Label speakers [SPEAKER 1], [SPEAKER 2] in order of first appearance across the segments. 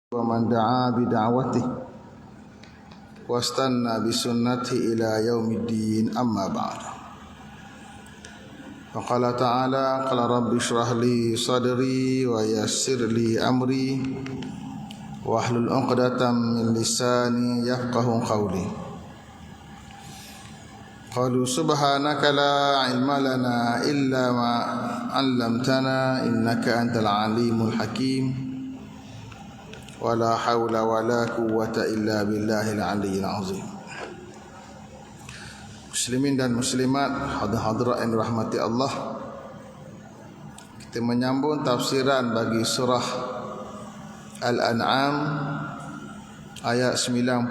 [SPEAKER 1] ومن دعا بدعوته واستنى بسنته إلى يوم الدين أما بعد فقال تعالى قال رب اشرح لي صدري ويسر لي أمري واحلل عقدة من لساني يفقه قولي قالوا سبحانك لا علم لنا إلا ما علمتنا إنك أنت العليم الحكيم wala haula wala quwwata illa billahil aliyyil azim. Muslimin dan muslimat, hadirat yang dirahmati Allah, kita menyambung tafsiran bagi surah Al-An'am ayat 95.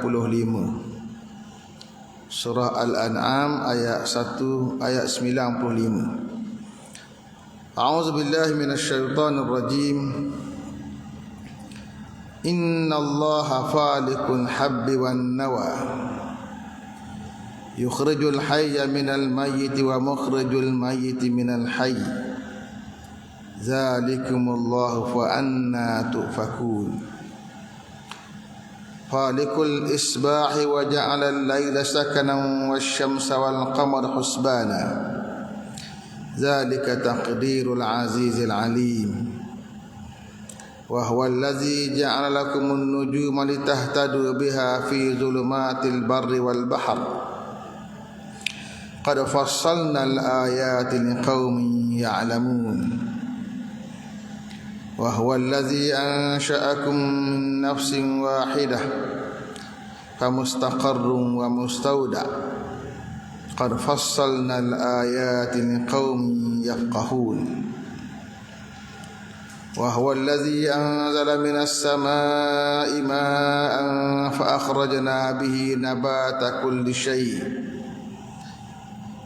[SPEAKER 1] Surah Al-An'am ayat 1 ayat 95. A'udzubillahi minasyaitonir rajim. Inna Allaha falikul habbi wan nawa yukhrijul hayya minal mayyiti wa mukhrijul mayyiti minal hayy zalikumullahu fa anna tufakun falikul isbahi wa ja'ala al-layla sakanan wasyamsa wal qamara husbana zalika taqdirul azizil alim وهو الذي جعل لكم النجوم لتهتدوا بها في ظلمات البر والبحر قد فصلنا الآيات لقوم يعلمون وهو الذي أنشأكم من نفس واحدة فمستقر ومستودع قد فصلنا الآيات لقوم يفقهون وهو الذي أنزل من السماء ماء فأخرجنا به نبات كل شيء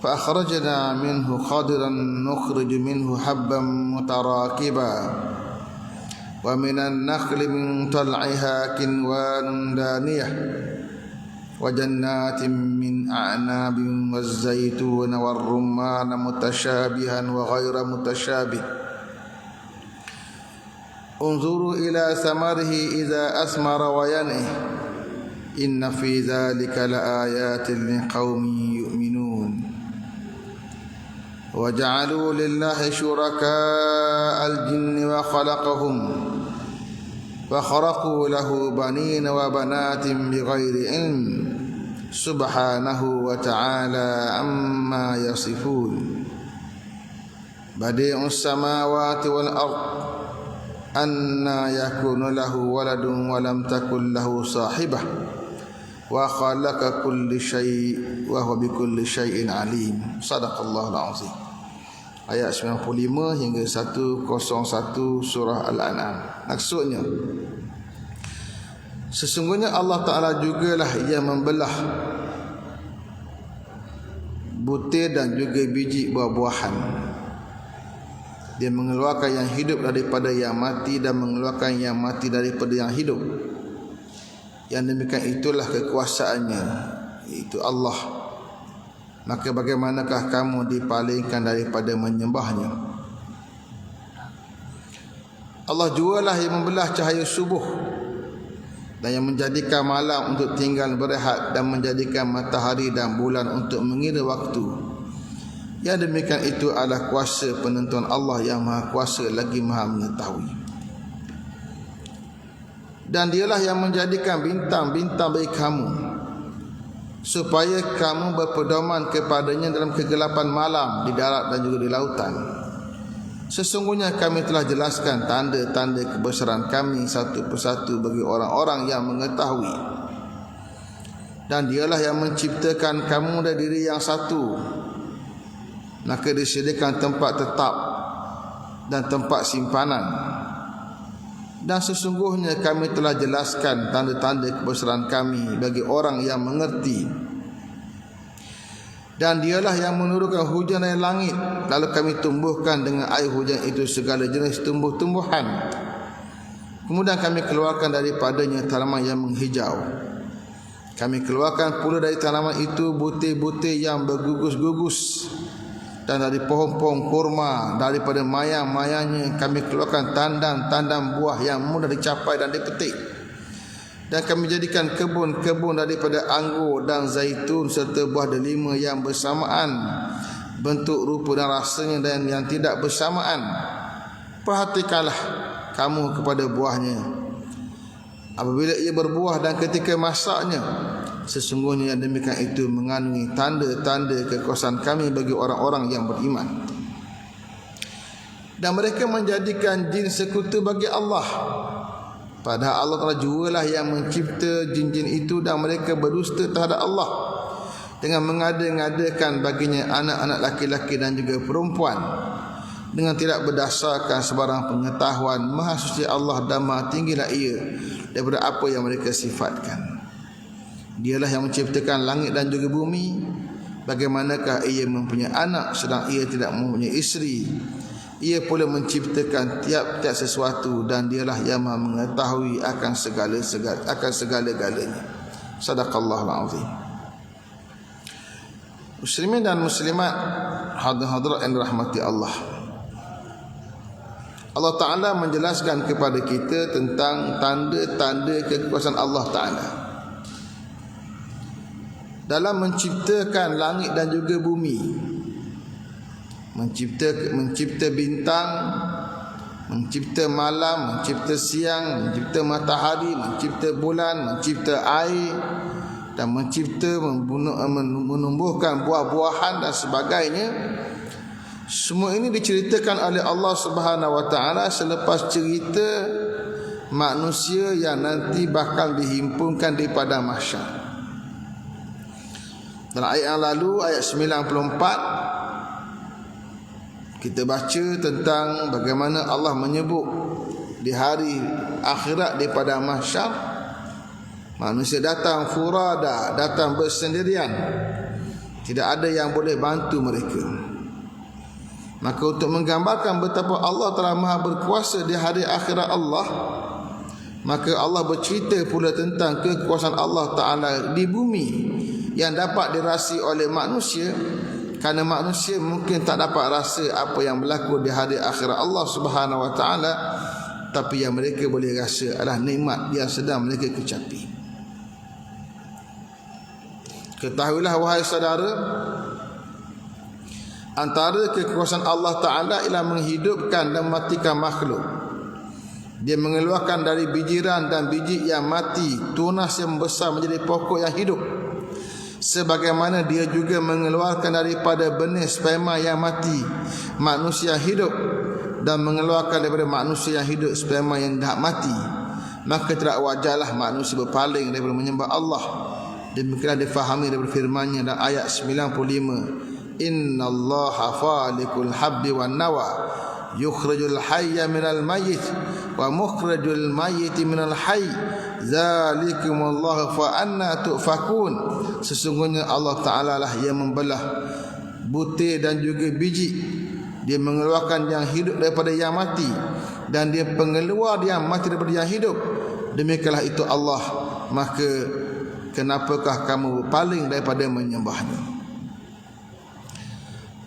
[SPEAKER 1] فأخرجنا منه خضرا نخرج منه حبا متراكبا ومن النخل من طلعها كنوان دانية وجنات من أعناب والزيتون والرمان متشابها وغير متشابه انظروا إلى ثمره إذا أثمر وينعه إن في ذلك لآيات لقوم يؤمنون وجعلوا لله شركاء الجن وخلقهم وخرقوا له بنين وبنات بغير علم سبحانه وتعالى عما يصفون بديع السماوات والأرض أنى يكون له ولد ولم تكن له صاحبة وخلق كل شيء وهو بكل شيء عليم. Sadaqallahul azim. Ayat 95 hingga 101 surah Al-An'am. Maksudnya, sesungguhnya Allah Ta'ala jugalah yang membelah butir dan juga biji buah-buahan. Dia mengeluarkan yang hidup daripada yang mati dan mengeluarkan yang mati daripada yang hidup. Yang demikian itulah kekuasaannya, itu Allah. Maka bagaimanakah kamu dipalingkan daripada menyembahnya? Allah jualah yang membelah cahaya subuh dan yang menjadikan malam untuk tinggal berehat dan menjadikan matahari dan bulan untuk mengira waktu. Yang demikian itu adalah kuasa penentuan Allah yang maha kuasa lagi maha mengetahui. Dan dialah yang menjadikan bintang-bintang bagi kamu supaya kamu berpedoman kepadanya dalam kegelapan malam di darat dan juga di lautan. Sesungguhnya kami telah jelaskan tanda-tanda kebesaran kami satu persatu bagi orang-orang yang mengetahui. Dan dialah yang menciptakan kamu dari diri yang satu, maka disediakan tempat tetap dan tempat simpanan. Dan sesungguhnya kami telah jelaskan tanda-tanda kebesaran kami bagi orang yang mengerti. Dan dialah yang menurunkan hujan dari langit, lalu kami tumbuhkan dengan air hujan itu segala jenis tumbuh-tumbuhan. Kemudian kami keluarkan daripadanya tanaman yang menghijau. Kami keluarkan pula dari tanaman itu butir-butir yang bergugus-gugus. Dan dari pohon-pohon kurma, daripada mayang-mayangnya kami keluarkan tandang-tandang buah yang mudah dicapai dan dipetik. Dan kami jadikan kebun-kebun daripada anggur dan zaitun serta buah delima yang bersamaan bentuk, rupa dan rasanya dan yang tidak bersamaan. Perhatikanlah kamu kepada buahnya apabila ia berbuah dan ketika masaknya. Sesungguhnya yang demikian itu mengandungi tanda-tanda kekuasaan kami bagi orang-orang yang beriman. Dan mereka menjadikan jin sekutu bagi Allah, padahal Allah Ta'ala jualah yang mencipta jin-jin itu, dan mereka berdusta terhadap Allah dengan mengada-ngadakan baginya anak-anak laki-laki dan juga perempuan dengan tidak berdasarkan sebarang pengetahuan. Maha suci Allah dan maha tinggilah ia daripada apa yang mereka sifatkan. Dialah yang menciptakan langit dan juga bumi. Bagaimanakah ia mempunyai anak sedang ia tidak mempunyai isteri? Ia pula menciptakan tiap-tiap sesuatu, dan dialah yang maha mengetahui akan segala-galanya. Sadaqallahul azim. Muslimin dan muslimat, hadirin yang dirahmati Allah, Allah Ta'ala menjelaskan kepada kita tentang tanda-tanda kekuasaan Allah Ta'ala dalam menciptakan langit dan juga bumi, mencipta bintang, mencipta malam, mencipta siang, mencipta matahari, mencipta bulan, mencipta air, dan mencipta menumbuhkan buah-buahan dan sebagainya. Semua ini diceritakan oleh Allah Subhanahu wa taala selepas cerita manusia yang nanti bakal dihimpunkan di padang mahsyar. Dalam ayat yang lalu, ayat 94, kita baca tentang bagaimana Allah menyebut di hari akhirat di padang mahsyar, manusia datang furada, datang bersendirian, tidak ada yang boleh bantu mereka. Maka untuk menggambarkan betapa Allah telah maha berkuasa di hari akhirat Allah, maka Allah bercerita pula tentang kekuasaan Allah Ta'ala di bumi yang dapat dirasai oleh manusia, kerana manusia mungkin tak dapat rasa apa yang berlaku di hari akhirat Allah Subhanahu wa taala, tapi yang mereka boleh rasa adalah nikmat yang sedang mereka kecapi. Ketahuilah wahai saudara, antara kekuasaan Allah Ta'ala ialah menghidupkan dan mematikan makhluk. Dia mengeluarkan dari bijiran dan biji yang mati tunas yang besar menjadi pokok yang hidup, sebagaimana dia juga mengeluarkan daripada benih sperma yang mati manusia yang hidup, dan mengeluarkan daripada manusia yang hidup sperma yang dah mati. Maka tidak wajarlah manusia berpaling daripada menyembah Allah. Demikianlah difahami daripada firman-Nya dalam ayat 95, innallaha falikul habbi wan nawa yukhrijul hayya minal mayyit wa mukhrajul mayyiti minal hayy zalikumullahu fa anna tufakun. Sesungguhnya Allah Ta'ala lah yang membelah butir dan juga biji. Dia mengeluarkan yang hidup daripada yang mati, dan dia pengeluar yang mati daripada yang hidup. Demikianlah itu Allah. Maka kenapakah kamu berpaling daripada menyembahnya?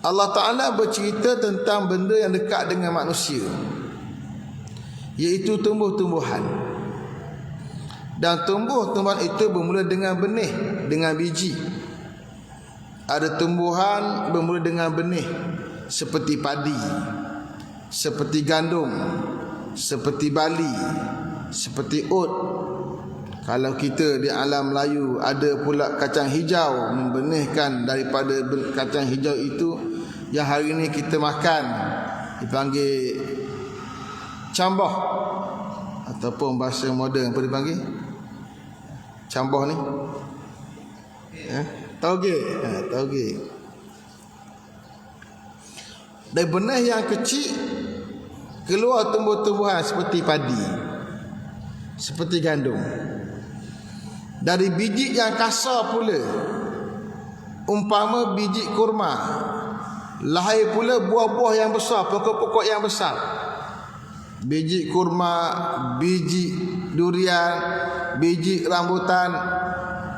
[SPEAKER 1] Allah Ta'ala bercerita tentang benda yang dekat dengan manusia, iaitu tumbuh-tumbuhan. Dan tumbuh-tumbuhan itu bermula dengan benih, dengan biji. Ada tumbuhan bermula dengan benih, seperti padi, seperti gandum, seperti bali, seperti oat. Kalau kita di alam Melayu ada pula kacang hijau, membenihkan daripada kacang hijau itu yang hari ini kita makan, dipanggil cambah, ataupun bahasa moden apa dipanggil? Cambah ni tauge. Tauge. Dari benih yang kecil keluar tumbuh-tumbuhan seperti padi, seperti gandum. Dari biji yang kasar pula, umpama biji kurma, lahir pula buah-buah yang besar, pokok-pokok yang besar. Biji kurma, biji durian, biji rambutan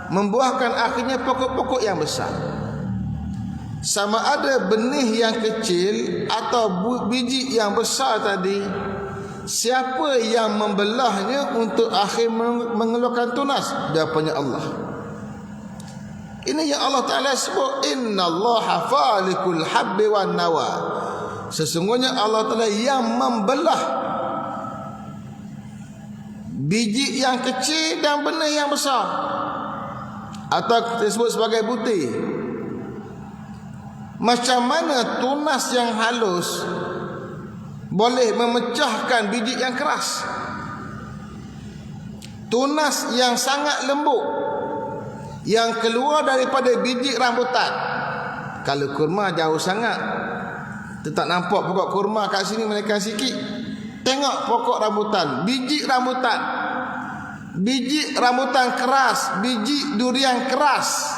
[SPEAKER 1] membuahkan akhirnya pokok-pokok yang besar. Sama ada benih yang kecil atau biji yang besar tadi, Siapa yang membelahnya untuk akhir mengeluarkan tunas? Jawapannya Allah. Ini yang Allah Ta'ala sebut, innallaha falikul habbi wan nawa. Sesungguhnya Allah Ta'ala yang membelah biji yang kecil dan benih yang besar, atau kita sebut sebagai butir. Macam mana tunas yang halus boleh memecahkan biji yang keras? Tunas yang sangat lembut yang keluar daripada biji rambutan. Kalau kurma jauh sangat, kita tak nampak pokok kurma kat sini, menekan sikit, tengok pokok rambutan, biji rambutan. Biji rambutan keras, biji durian keras.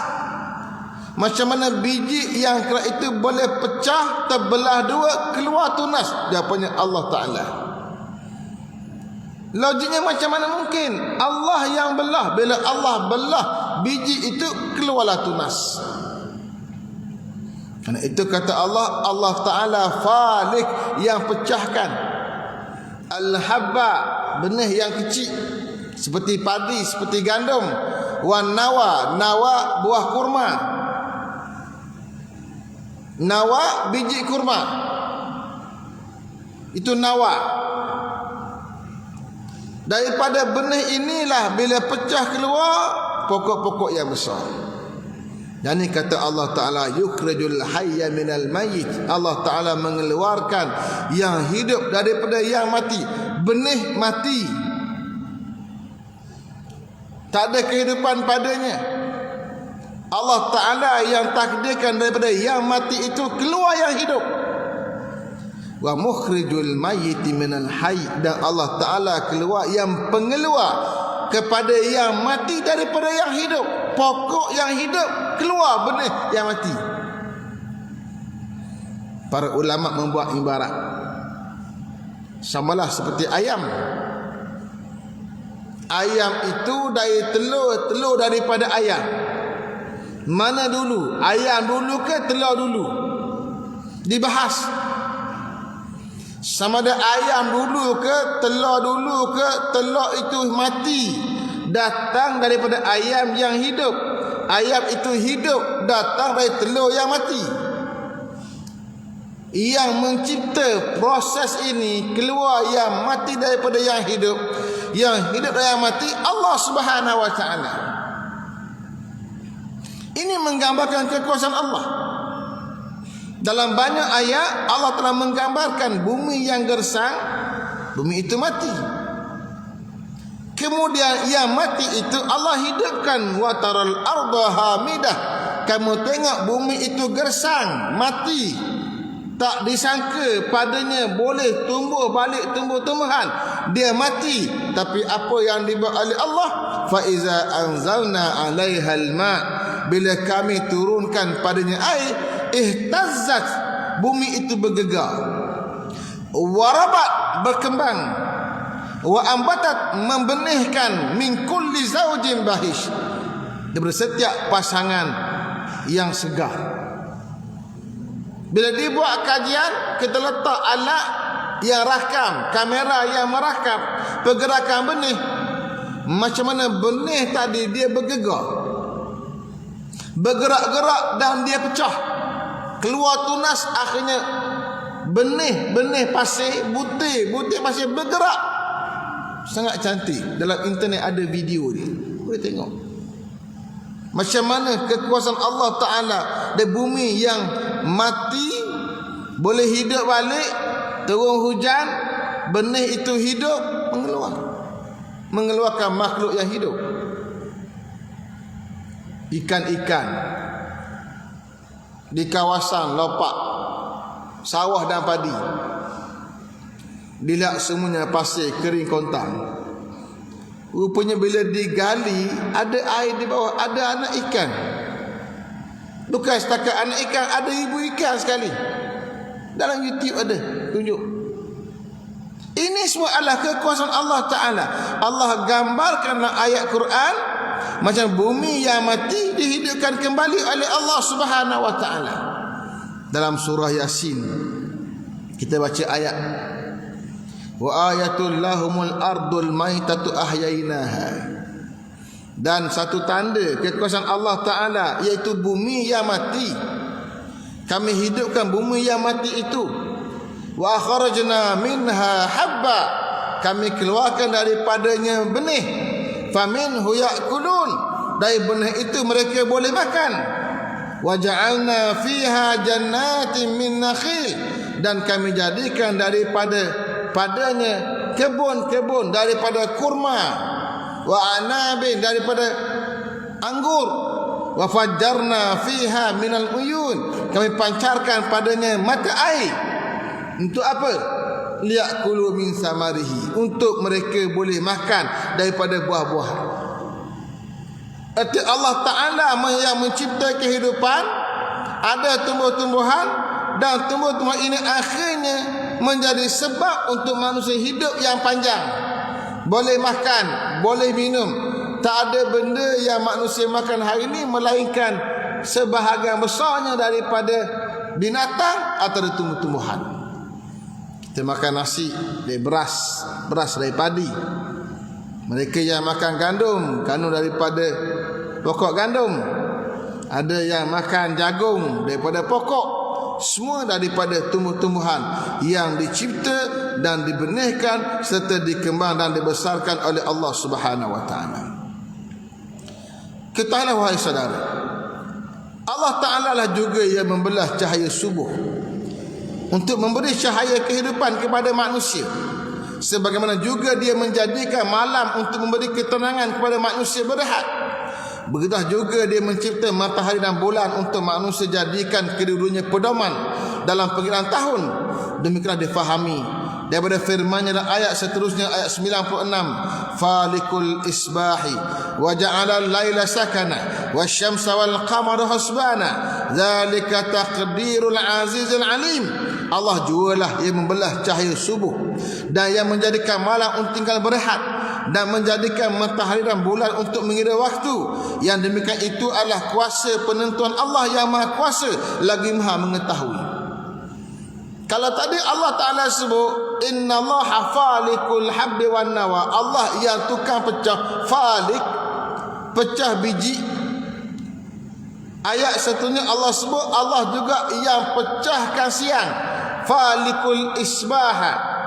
[SPEAKER 1] Macam mana biji yang keras itu boleh pecah, terbelah dua, keluar tunas? Jawapannya Allah Ta'ala. Logiknya macam mana mungkin? Allah yang belah. Bila Allah belah biji itu, keluarlah tunas. Karena itu kata Allah, Allah Ta'ala falik, yang pecahkan. Al-habba, benih yang kecil seperti padi, seperti gandum. Wan nawa, nawa buah kurma. Nawa biji kurma, itu nawa. Daripada benih inilah bila pecah keluar pokok-pokok yang besar. Dan ini kata Allah Ta'ala, yukhrijul hayya minal mayyit. Allah Ta'ala mengeluarkan yang hidup daripada yang mati. Benih mati, tak ada kehidupan padanya. Allah Ta'ala yang takdirkan daripada yang mati itu keluar yang hidup. Wa mukhrijul mayyiti minal hayy. Dan Allah Ta'ala keluar yang pengeluar kepada yang mati daripada yang hidup. Pokok yang hidup keluar benih yang mati. Para ulama membuat ibarat, samalah seperti ayam. Ayam itu dari telur daripada ayam. Mana dulu? Ayam dulu ke telur dulu? Dibahas. Sama ada ayam dulu ke telur dulu ke, telur itu mati, datang daripada ayam yang hidup. Ayam itu hidup, datang dari telur yang mati. Yang mencipta proses ini, keluar yang mati daripada yang hidup, yang hidup dari yang mati, Allah Subhanahu Wa Ta'ala. Ini menggambarkan kekuasaan Allah. Dalam banyak ayat Allah telah menggambarkan bumi yang gersang, bumi itu mati. Kemudian yang mati itu Allah hidupkan. Wa taral arda hamidah. Kamu tengok bumi itu gersang, mati, tak disangka padanya boleh tumbuh balik tumbuh-tumbuhan. Dia mati, tapi apa yang dibuat oleh Allah? Fa iza anzalna 'alaihal ma', bila kami turunkan padanya air, ihtazzat, bumi itu bergegar. Warabat, berkembang. Wa ambatat, membenihkan, min kulli zaujin bahish, daripada setiap pasangan yang segar. Bila dibuat kajian, kita letak alat yang rakam, kamera yang merakam pergerakan benih. Macam mana benih tadi dia bergegar, bergerak-gerak dan dia pecah, keluar tunas, akhirnya benih pasir, butir pasir bergerak. Sangat cantik. Dalam internet ada video dia, boleh tengok macam mana kekuasaan Allah Ta'ala. Dari bumi yang mati boleh hidup balik, turun hujan, benih itu hidup, mengeluarkan makhluk yang hidup. Ikan-ikan di kawasan lopak sawah dan padi, dilihat semuanya pasir kering kontang. Rupanya bila digali, ada air di bawah, ada anak ikan. Bukan setakat anak ikan, ada ibu ikan sekali. Dalam YouTube ada tunjuk. Ini semua adalah kekuasaan Allah Ta'ala. Allah gambarkan dalam ayat Quran macam bumi yang mati dihidupkan kembali oleh Allah Subhanahu Wa Ta'ala. Dalam surah Yasin kita baca ayat wa ayatul lahumul ardul maitatu ahyainaha. Dan satu tanda kekuasaan Allah Ta'ala iaitu bumi yang mati, kami hidupkan bumi yang mati itu. Wa akhrajna minha habba, kami keluarkan daripadanya benih. Faminhu ya'kulun, dari benih itu mereka boleh makan. Wa ja'alna fiha jannatin min nakhil, dan kami jadikan padanya kebun-kebun daripada kurma, wa anabin, daripada anggur, wa fajjarna fiha minal uyun, kami pancarkan padanya mata air. Untuk apa? Liyakulu min samarihi, untuk mereka boleh makan daripada buah-buah. Arti Allah Ta'ala yang mencipta kehidupan, ada tumbuh-tumbuhan, dan tumbuh-tumbuhan ini akhirnya menjadi sebab untuk manusia hidup yang panjang. Boleh makan, boleh minum. Tak ada benda yang manusia makan hari ini melainkan sebahagian besarnya daripada binatang atau dari tumbuh-tumbuhan. Kita makan nasi dari beras dari padi. Mereka yang makan gandum daripada pokok gandum. Ada yang makan jagung daripada pokok. Semua daripada tumbuh-tumbuhan yang dicipta dan dibenihkan serta dikembangkan dan dibesarkan oleh Allah Subhanahu wa taala. Ketahuilah wahai saudara, Allah Ta'ala lah juga yang membelah cahaya subuh untuk memberi cahaya kehidupan kepada manusia. Sebagaimana juga dia menjadikan malam untuk memberi ketenangan kepada manusia berehat. Begitu juga dia mencipta matahari dan bulan untuk manusia jadikan kedua-duanya pedoman dalam pengiraan tahun. Demikianlah difahami daripada firman-Nya dalam ayat seterusnya, ayat 96, falikul isbahi wa ja'ala al-laila sakana wasyamsa wal qamara husbana zalika taqdirul azizul alim. Allah jugalah yang membelah cahaya subuh dan yang menjadikan malam untuk tinggal berehat, dan menjadikan matahari dan bulan untuk mengira waktu. Yang demikian itu adalah kuasa penentuan Allah yang maha kuasa lagi maha mengetahui. Kalau tadi Allah Ta'ala sebut innallaha falikul habbi wan nawa, Allah yang tukang pecah, falik, pecah biji. Ayat seterusnya Allah sebut Allah juga yang pecahkan siang, falikul isbaha.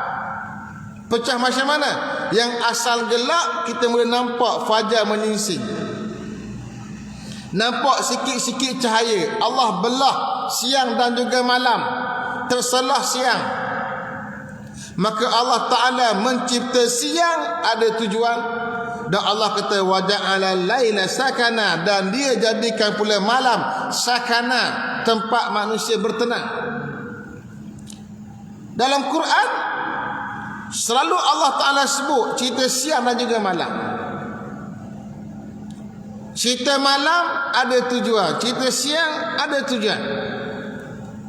[SPEAKER 1] Pecah macam mana? Yang asal gelap kita boleh nampak fajar menyingsing, nampak sikit-sikit cahaya. Allah belah siang dan juga malam, terselah siang. Maka Allah Ta'ala mencipta siang ada tujuan. Dan Allah kata waja'ala laila sakana, dan dia jadikan pula malam sakana, tempat manusia bertenang. Dalam Quran selalu Allah Ta'ala sebut cerita siang dan juga malam. Cerita malam ada tujuan, cerita siang ada tujuan.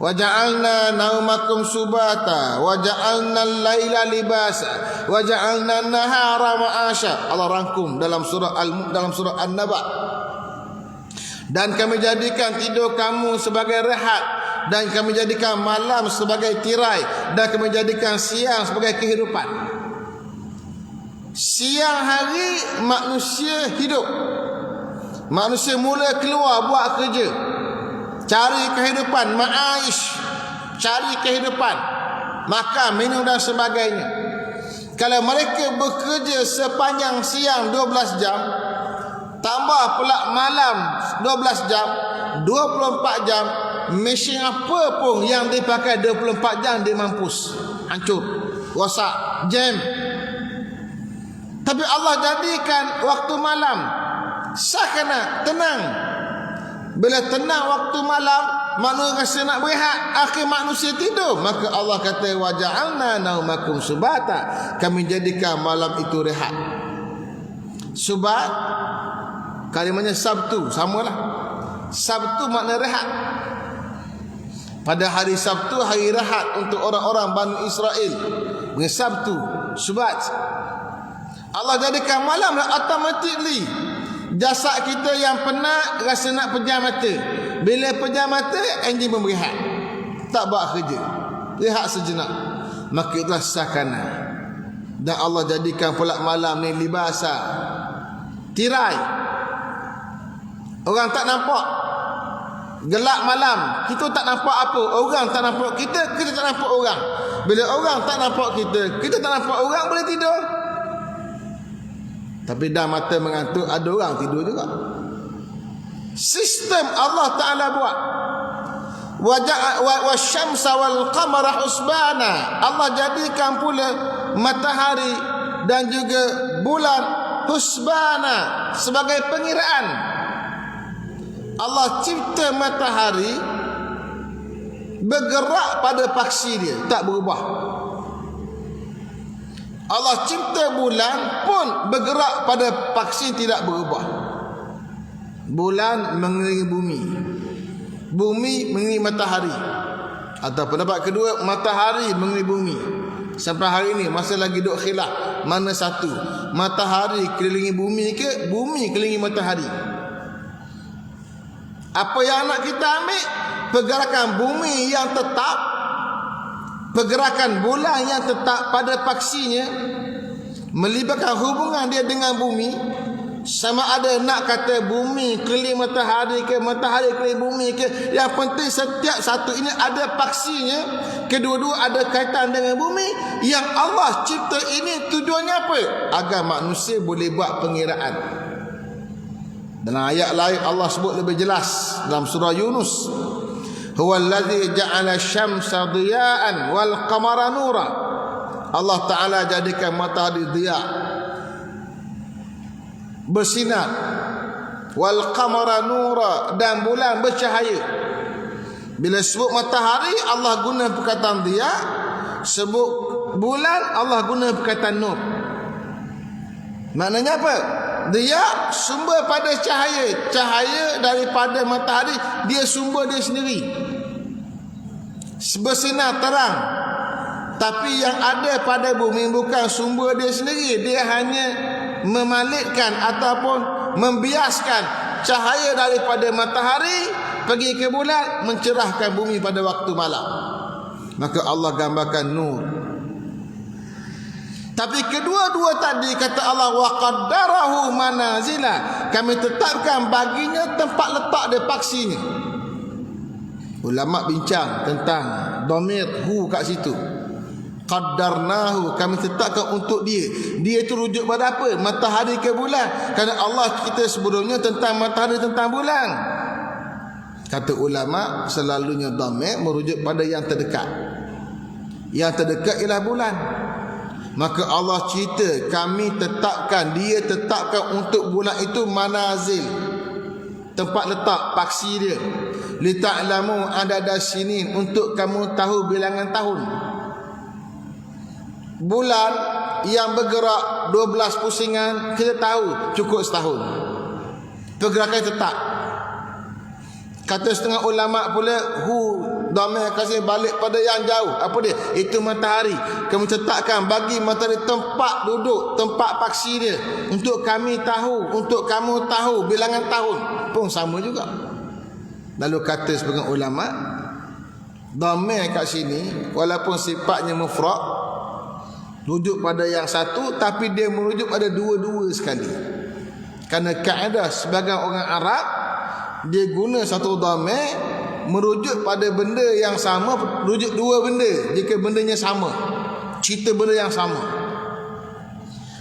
[SPEAKER 1] Wa ja'alna naumakum subata wa ja'alna al-laila libasa wa ja'alna an-nahara ma'asha. Allah rangkum dalam surah An-Naba. Dan kami jadikan tidur kamu sebagai rehat, dan kami jadikan malam sebagai tirai, dan kami jadikan siang sebagai kehidupan. Siang hari manusia hidup, manusia mula keluar buat kerja, cari kehidupan, ma'aish, cari kehidupan, makan, minum dan sebagainya. Kalau mereka bekerja sepanjang siang 12 jam, tambah pula malam 12 jam, 24 jam, mesin apa pun yang dipakai 24 jam dia mampus, hancur, rosak, jam. Tapi Allah jadikan waktu malam sakana, tenang. Bila tenang waktu malam, manusia rasa nak berehat, akhir manusia tidur. Maka Allah kata wa ja'alna naumakum subata, kami jadikan malam itu rehat. Subat kalimanya Sabtu, samalah. Sabtu makna rehat. Pada hari Sabtu hari rehat untuk orang-orang Bani Israel. Sabtu, Subat. Allah jadikan malam automatically. Jasad kita yang penat rasa nak pejam mata. Bila pejam mata, enjin pun berehat, tak buat kerja, rehat sejenak. Maka itulah sakana. Dan Allah jadikan pula malam ni libasa, tirai. Orang tak nampak, gelap malam, kita tak nampak apa. Orang tak nampak kita, kita tak nampak orang. Bila orang tak nampak kita, kita tak nampak orang, boleh tidur. Tapi dah mata mengantuk, ada orang tidur juga. Sistem Allah Ta'ala buat. Wasyamsa wal qamara husbana. Allah jadikan pula matahari dan juga bulan husbana, sebagai pengiraan. Allah cipta matahari bergerak pada paksi dia, tak berubah. Allah cipta bulan pun bergerak pada paksi, tidak berubah. Bulan mengelilingi bumi, bumi mengelilingi matahari. Atau pendapat kedua, matahari mengelilingi bumi. Sampai hari ini masih lagi duk khilaf mana satu, matahari kelilingi bumi ke bumi kelilingi matahari. Apa yang nak kita ambil? Pergerakan bumi yang tetap, pergerakan bulan yang tetap pada paksinya, melibatkan hubungan dia dengan bumi. Sama ada nak kata bumi keliling matahari ke matahari keliling bumi ke, yang penting setiap satu ini ada paksinya, kedua-dua ada kaitan dengan bumi. Yang Allah cipta ini tujuannya apa? Agar manusia boleh buat pengiraan. Dalam ayat lain Allah sebut lebih jelas dalam surah Yunus, huwallazi ja'ala syamsa diya'an wal qamara nura. Allah Ta'ala jadikan matahari diya', bersinar, wal qamara nura, dan bulan bercahaya. Bila sebut matahari Allah guna perkataan diya', sebut bulan Allah guna perkataan nur. Maknanya apa? Dia sumber pada cahaya, cahaya daripada matahari, dia sumber dia sendiri, bersinar terang. Tapi yang ada pada bumi bukan sumber dia sendiri, dia hanya memalitkan ataupun membiaskan cahaya daripada matahari pergi ke bulan, mencerahkan bumi pada waktu malam. Maka Allah gambarkan nur. Tapi kedua-dua tadi kata Allah, wa qaddarahu manazila, kami tetapkan baginya tempat letak dia paksinya. Ulama bincang tentang dhamir hu kat situ. Qaddarnahu, kami tetapkan untuk dia. Dia itu rujuk pada apa? Matahari ke bulan. Kerana Allah kita sebelumnya tentang matahari, tentang bulan. Kata ulama, selalunya dhamir merujuk pada yang terdekat. Yang terdekat ialah bulan. Maka Allah cerita, kami tetapkan, dia tetapkan untuk bulan itu manazil, tempat letak paksi dia. Li ta'lamu adada sinin, untuk kamu tahu bilangan tahun. Bulan yang bergerak 12 pusingan, kita tahu cukup setahun. Pergerakan tetap. Kata setengah ulama pula, dhamir kasih balik pada yang jauh. Apa dia? Itu matahari. Kami tetapkan bagi matahari tempat duduk, tempat paksi dia, untuk kami tahu, untuk kamu tahu bilangan tahun. Pun sama juga. Lalu kata sebagian ulama, dhamir kat sini walaupun sifatnya mufrad, rujuk pada yang satu, tapi dia merujuk pada dua-dua sekali. Kerana kaedah sebagian orang Arab, dia guna satu dhamir merujuk pada benda yang sama, rujuk dua benda jika bendanya sama, cerita benda yang sama.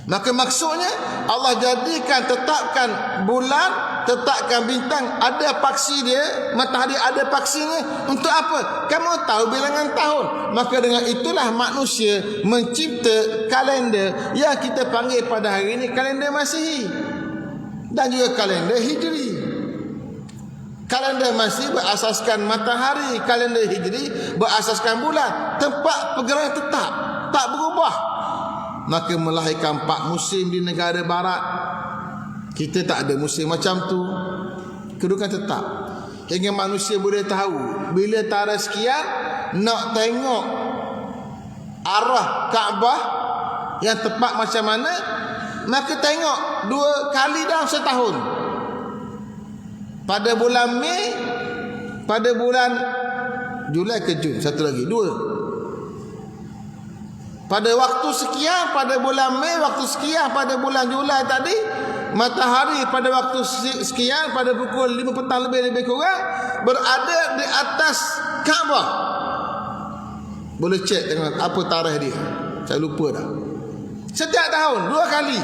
[SPEAKER 1] Maka maksudnya Allah jadikan, tetapkan bulan, tetapkan bintang, ada paksi dia, matahari ada paksinya. Untuk apa? Kamu tahu bilangan tahun. Maka dengan itulah manusia mencipta kalender yang kita panggil pada hari ini kalender Masihi dan juga kalender Hijri. Kalender Masihi berasaskan matahari, kalender Hijri berasaskan bulan. Tempat pergerakan tetap, tak berubah. Maka melahirkan 4 musim di negara barat. Kita tak ada musim macam tu. Kedudukan tetap. Hingga manusia boleh tahu bila tarikh sekian nak tengok arah Kaabah yang tepat macam mana, maka tengok 2 kali dalam setahun. Pada bulan Mei, pada bulan Julai ke Jun, satu lagi, 2. pada waktu sekian pada bulan Mei, waktu sekian pada bulan Julai tadi, matahari pada waktu sekian pada pukul 5 petang lebih kurang berada di atas Kaabah. Boleh cek tengok apa tarikh dia, saya lupa dah. Setiap tahun 2 kali.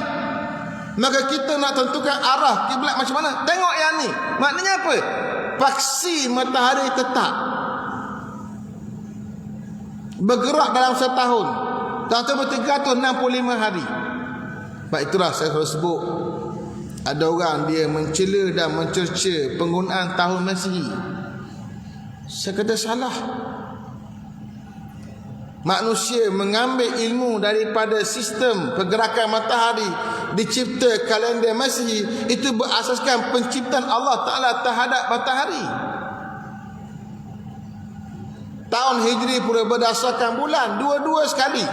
[SPEAKER 1] Maka kita nak tentukan arah kiblat macam mana, tengok yang ni. Maknanya apa? Paksi matahari tetap bergerak dalam setahun, tahun 365 hari. Sebab itulah saya selalu sebut, ada orang dia mencela dan mencerca penggunaan tahun Masihi. Saya kata salah. Manusia mengambil ilmu daripada sistem pergerakan matahari, dicipta kalender Masihi, itu berasaskan penciptaan Allah Ta'ala terhadap matahari. Tahun Hijri pula berdasarkan bulan, dua-dua sekali.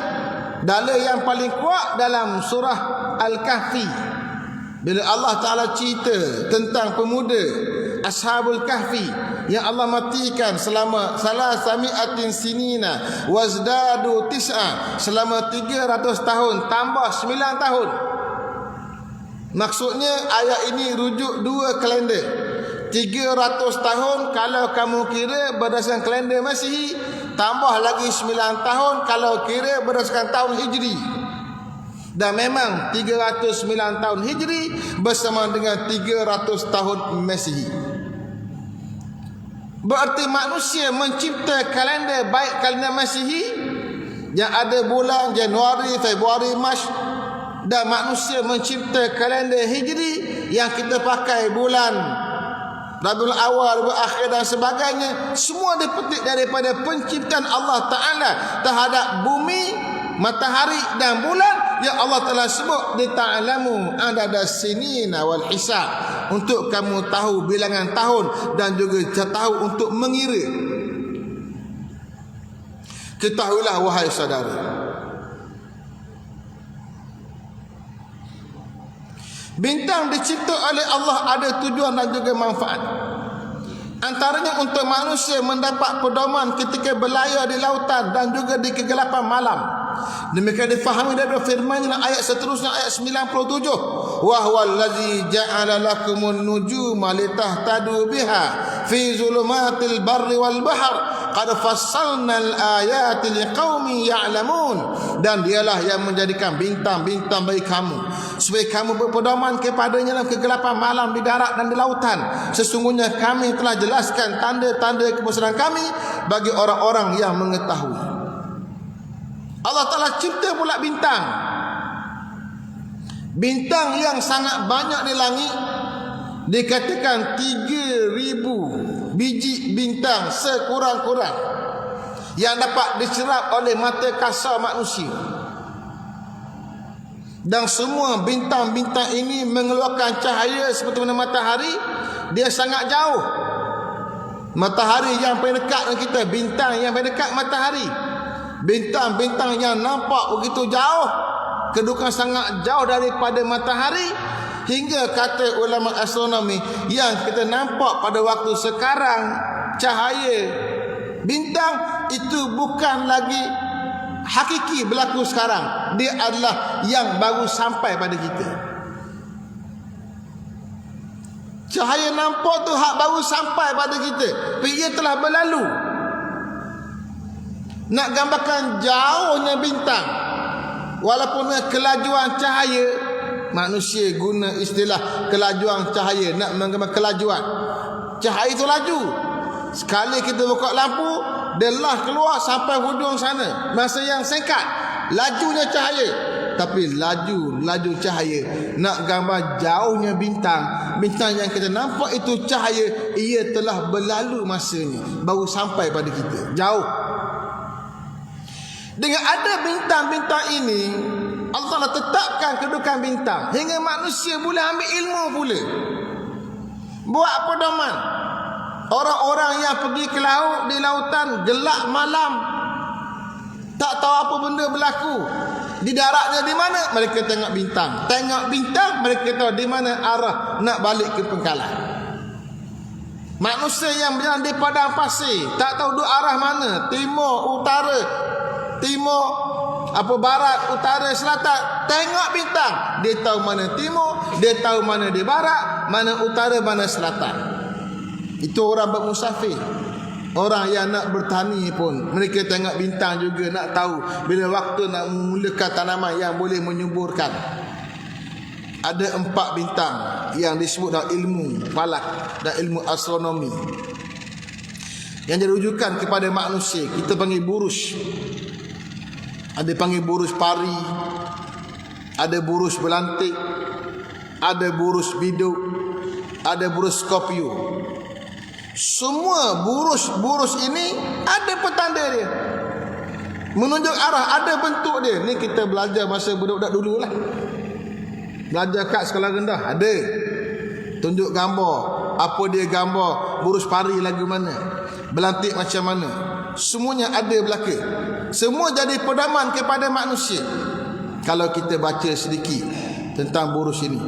[SPEAKER 1] Dalil yang paling kuat dalam surah Al-Kahfi, bila Allah Ta'ala cerita tentang pemuda Ashabul Kahfi yang Allah matikan selama 300 sinina wazdadu tis'a, selama 300 tahun tambah 9 tahun. Maksudnya ayat ini rujuk 2 kalender. 300 tahun kalau kamu kira berdasarkan kalender Masihi, tambah lagi 9 tahun kalau kira berdasarkan tahun Hijri. Dan memang 309 tahun Hijri bersama dengan 300 tahun Masihi. Berarti manusia mencipta kalender, baik kalender Masihi yang ada bulan Januari, Februari, Mac, dan manusia mencipta kalender Hijri yang kita pakai bulan Rabiul Awal, Rabiul Akhir dan sebagainya. Semua dipetik daripada penciptaan Allah Ta'ala terhadap bumi, matahari dan bulan yang Allah Ta'ala sebut di ta'lamu adada sinina wal hisab, untuk kamu tahu bilangan tahun dan juga tahu untuk mengira. Ketahuilah wahai saudara, bintang dicipta oleh Allah ada tujuan dan juga manfaat. Antaranya untuk manusia mendapat pedoman ketika berlayar di lautan dan juga di kegelapan malam. Demikian difahami dari firman dalam ayat seterusnya, ayat 97, wa huwal ladzi ja'ala lakumun nujuma litahtadu biha fi zulumatil barri wal bahr qad fassalnal ayati liqaumin ya'lamun. Dan dialah yang menjadikan bintang-bintang bagi kamu supaya kamu berpedoman kepadanya dalam kegelapan malam di darat dan di lautan. Sesungguhnya kami telah jelaskan tanda-tanda kebesaran kami bagi orang-orang yang mengetahui. Allah Ta'ala cipta pula bintang. Bintang yang sangat banyak di langit, dikatakan 3,000 biji bintang sekurang-kurang yang dapat diserap oleh mata kasar manusia. Dan semua bintang-bintang ini mengeluarkan cahaya seperti mana matahari. Dia sangat jauh. Matahari yang paling dekat dengan kita, bintang yang paling dekat matahari. Bintang-bintang yang nampak begitu jauh, kedudukan sangat jauh daripada matahari, hingga kata ulama astronomi yang kita nampak pada waktu sekarang, cahaya bintang itu bukan lagi hakiki berlaku sekarang. Dia adalah yang baru sampai pada kita. Cahaya nampak tu hak baru sampai pada kita, tapi ia telah berlalu. Nak gambarkan jauhnya bintang, walaupun kelajuan cahaya, manusia guna istilah kelajuan cahaya, nak menggambarkan kelajuan cahaya itu laju. Sekali kita buka lampu, dia lah keluar sampai hujung sana, masa yang singkat, lajunya cahaya. Tapi laju cahaya, nak gambar jauhnya bintang, bintang yang kita nampak itu cahaya, ia telah berlalu masanya, baru sampai pada kita, jauh. Dengan ada bintang-bintang ini, Allah tetapkan kedudukan bintang hingga manusia boleh ambil ilmu pula, buat pedoman. Orang-orang yang pergi ke laut, di lautan gelap malam, tak tahu apa benda berlaku, di daratnya di mana, mereka tengok bintang. Tengok bintang, mereka tahu di mana arah nak balik ke pangkalan. Manusia yang berjalan di padang pasir, tak tahu duk arah mana, timur, utara, timur, apa barat, utara, selatan, tengok bintang. Dia tahu mana timur, dia tahu mana dia barat, mana utara, mana selatan. Itu orang bermusafir. Orang yang nak bertani pun mereka tengok bintang juga, nak tahu bila waktu nak memulakan tanaman yang boleh menyuburkan. Ada 4 bintang yang disebut dalam ilmu falak dan ilmu astronomi yang jadi rujukan kepada manusia. Kita panggil burus. Ada panggil burus pari, ada burus belantik, ada burus biduk, ada burus Scorpio. Semua burus-burus ini ada petanda dia, menunjuk arah, ada bentuk dia. Ni kita belajar masa budak-budak dulu lah. Belajar kat sekolah rendah, ada tunjuk gambar. Apa dia gambar, burus pari lagu mana, belantik macam mana, semuanya ada belaka. Semua jadi pedoman kepada manusia. Kalau kita baca sedikit tentang burus ini.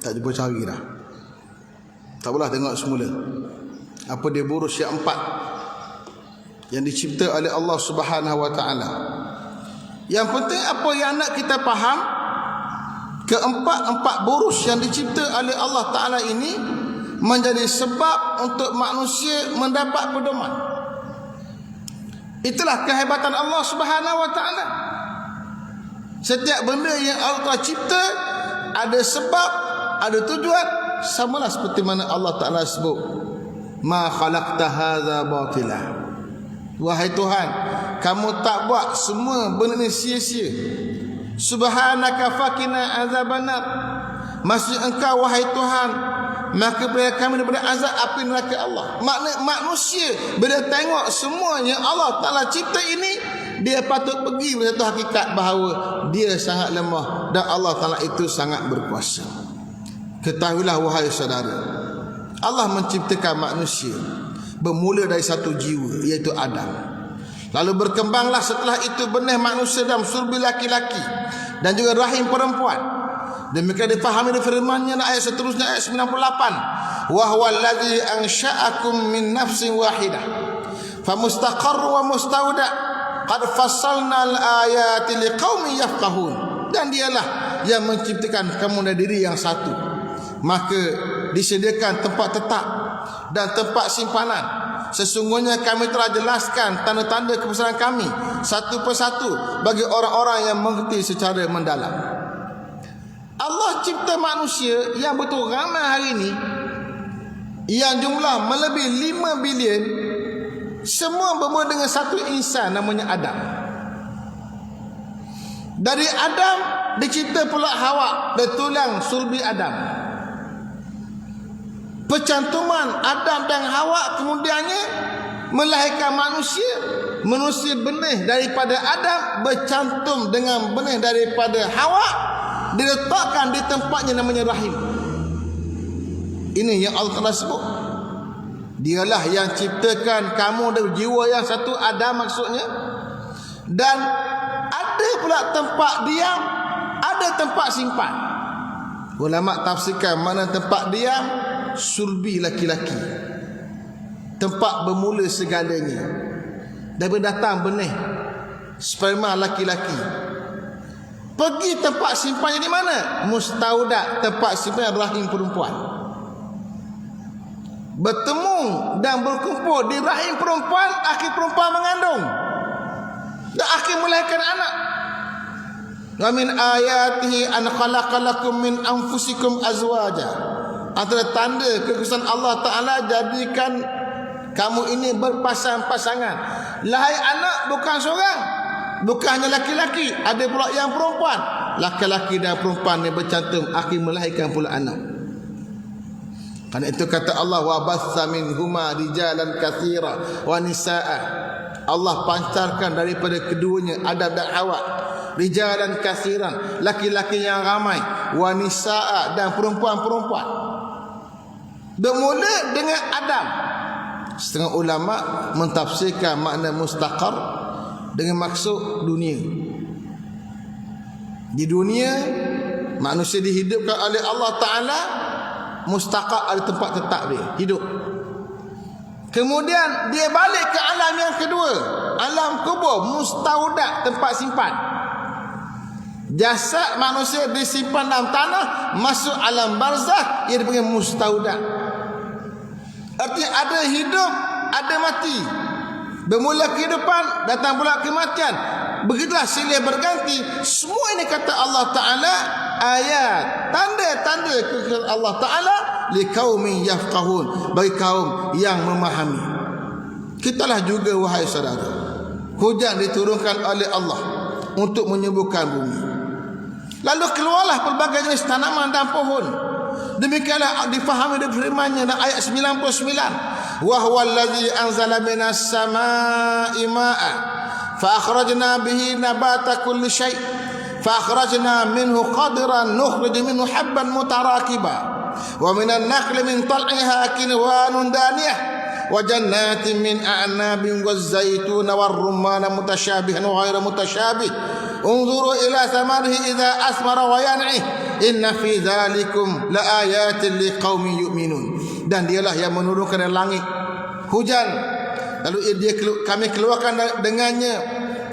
[SPEAKER 1] Tak jumpa cari dah. Tak apalah, tengok semula. Apa dia burus yang 4 yang dicipta oleh Allah Subhanahu wa taala. Yang penting apa yang nak kita faham, keempat burus yang dicipta oleh Allah taala ini menjadi sebab untuk manusia mendapat pedoman. Itulah kehebatan Allah Subhanahu wa taala. Setiap benda yang Allah cipta ada sebab, ada tujuan, samalah seperti mana Allah Ta'ala sebut, ma khalaqta hadza batila. Wahai Tuhan, kamu tak buat semua benda ni sia-sia. Subhanaka faqina azabannar. Maksud engkau wahai Tuhan, maka beri kami daripada azab api neraka Allah. Makna manusia bila tengok semua yang Allah Ta'ala cipta ini, dia patut pergi pada satu hakikat bahawa dia sangat lemah dan Allah Ta'ala itu sangat berkuasa. Ketahuilah wahai saudara, Allah menciptakan manusia bermula dari satu jiwa, iaitu Adam. Lalu berkembanglah setelah itu benih manusia dalam sulbi laki-laki dan juga rahim perempuan. Demikian difahami dari firman-Nya ayat seterusnya, ayat 98. Wa huwal ladzi ansha'akum min nafsin wahidah famustaqarr wa mustauda qad fassalna al-ayati liqaumin yafqahun. Dan dialah yang menciptakan kamu dari diri yang satu, maka disediakan tempat tetap dan tempat simpanan. Sesungguhnya kami telah jelaskan tanda-tanda kebesaran kami satu persatu bagi orang-orang yang mengerti secara mendalam. Allah cipta manusia yang betul ramai hari ini, yang jumlah melebihi 5 bilion. Semua bermula dengan satu insan namanya Adam. Dari Adam dicipta pula Hawa dari tulang sulbi Adam. Percantuman Adam dan Hawa kemudiannya melahirkan manusia. Manusia benih daripada Adam bercantum dengan benih daripada Hawa, diletakkan di tempatnya namanya rahim. Ini yang Allah Ta'ala sebut. Dialah yang ciptakan kamu dari jiwa yang satu, Adam maksudnya. Dan ada pula tempat diam, ada tempat simpan. Ulama tafsirkan mana tempat diam, sulbi laki-laki, tempat bermula segalanya. Daripada datang benih sperma laki-laki, pergi tempat simpannya di mana? Mustaudak, tempat simpan rahim perempuan. Bertemu dan berkumpul di rahim perempuan, akhir perempuan mengandung dan akhir melahirkan anak. Wa min ayatihi an khalaqalakum min anfusikum azwaja. Antara tanda kekuasaan Allah Ta'ala, jadikan kamu ini berpasang-pasangan. Lahir anak bukan seorang, bukan hanya laki-laki, ada pula yang perempuan. Laki-laki dan perempuan yang bercantum akhir melahirkan pula anak. Karena itu kata Allah, wa batha minhuma rijalan katsira wa nisaa. Allah pancarkan daripada keduanya, Adam dan Hawa, rijalan katsiran, laki-laki yang ramai, wa nisaa, dan perempuan-perempuan. Bermula dengan Adam. Setengah ulama mentafsirkan makna mustaqar dengan maksud dunia. Di dunia manusia dihidupkan oleh Allah Ta'ala, mustaqar ada tempat tetap dia hidup. Kemudian dia balik ke alam yang kedua, alam kubur, mustaudak, tempat simpan. Jasad manusia disimpan dalam tanah, masuk alam barzakh, ia dipanggil mustaudak. Artinya ada hidup, ada mati. Bermula kehidupan, datang pula kematian. Begitulah silih berganti. Semua ini kata Allah Ta'ala ayat, tanda-tanda kekuasaan Allah Ta'ala liqaumin yafqahun, bagi kaum yang memahami. Kitalah juga wahai saudara, hujan diturunkan oleh Allah untuk menyembuhkan bumi. Lalu keluarlah pelbagai jenis tanaman dan pohon. Demikianlah difahami dari firman-Nya dalam ayat 99. Wa huwallazi anzala minas samaa'i maa'an fa akhrajna bihi nabata kulli syai' fa akhrajna minhu qadran nukhrij minhu habban mutarakiba wa minan nakhli min tal'iha kinwanun daniyah wa jannatin min a'nabin waz-zaytuna war-rumman mutasyabihan wa ghairu mutasyabih unzuru ila thamarihi idza asmara wa yan'ih inna fi dzalikum laayatin liqaumin yu'minun. Dan dialah yang menurunkan dari langit hujan, lalu kami keluarkan dengannya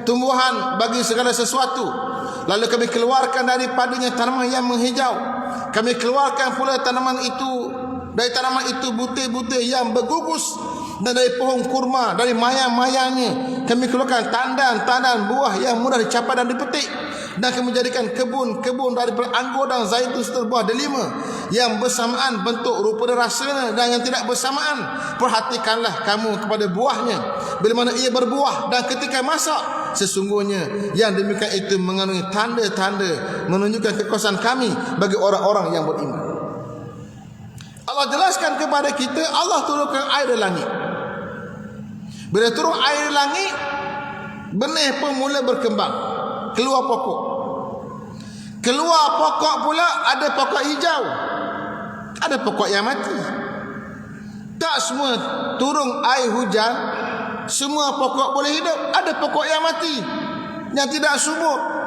[SPEAKER 1] tumbuhan bagi segala sesuatu, lalu kami keluarkan daripadanya tanaman yang menghijau. Kami keluarkan pula dari tanaman itu butir-butir yang bergugus, dan dari pohon kurma, dari mayang-mayangnya kami keluarkan tandan-tandan buah yang mudah dicapai dan dipetik. Dan kami menjadikan kebun-kebun dari anggur dan zaitun serta buah delima yang bersamaan bentuk, rupa dan rasanya, dan yang tidak bersamaan. Perhatikanlah kamu kepada buahnya bila mana ia berbuah dan ketika masak. Sesungguhnya yang demikian itu mengandungi tanda-tanda menunjukkan kekuasaan kami bagi orang-orang yang beriman. Allah jelaskan kepada kita, Allah turunkan air dari langit. Bila turun air dari langit, benih pun mula berkembang, keluar pokok. Keluar pokok pula, ada pokok hijau, ada pokok yang mati. Tak semua turun air hujan semua pokok boleh hidup. Ada pokok yang mati, yang tidak subur.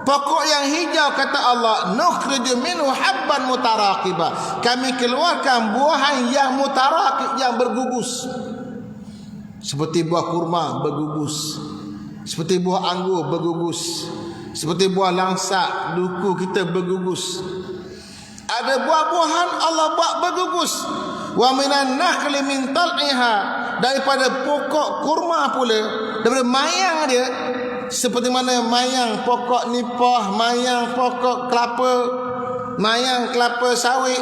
[SPEAKER 1] Pokok yang hijau kata Allah, nukhriju minhu habban mutaraqiba, kami keluarkan buahan yang mutarakib, yang bergugus. Seperti buah kurma bergugus, seperti buah anggur bergugus, seperti buah langsak, duku kita bergugus. Ada buah-buahan Allah buat bergugus. Wa minan nakhli min tal'iha, daripada pokok kurma pula, daripada mayang dia, seperti mana mayang pokok nipah, mayang pokok kelapa, mayang kelapa sawit,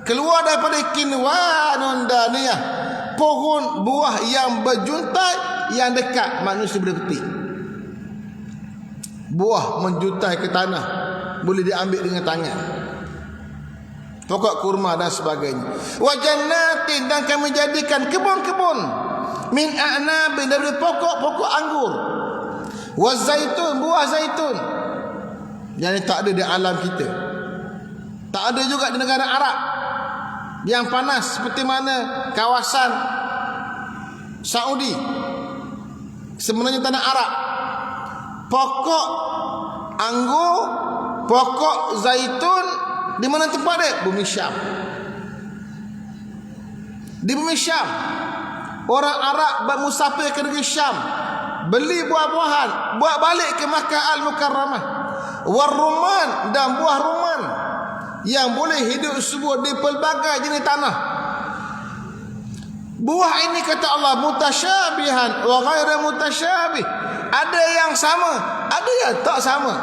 [SPEAKER 1] keluar daripada kinwanun daniyah, pohon buah yang berjuntai yang dekat manusia boleh petik. Buah menjuntai ke tanah, boleh diambil dengan tangan. pokok kurma dan sebagainya. Wa jannatin, dan kami jadikan kebun-kebun min a'nabin, dari pokok-pokok anggur. Wa zaitun, buah zaitun. Yang tak ada di alam kita, tak ada juga di negara Arab yang panas seperti mana kawasan Saudi. Sebenarnya tanah Arab, pokok anggur, pokok zaitun di mana tempat dia? Bumi Syam. Di bumi Syam, orang Arab bermusafir ke negeri Syam, beli buah-buahan, buat balik ke Makkah Al-Mukarramah. Warruman, dan buah ruman yang boleh hidup subur di pelbagai jenis tanah. Buah ini kata Allah mutasyabihan wa ghairu mutasyabih. Ada yang sama, ada yang tak sama.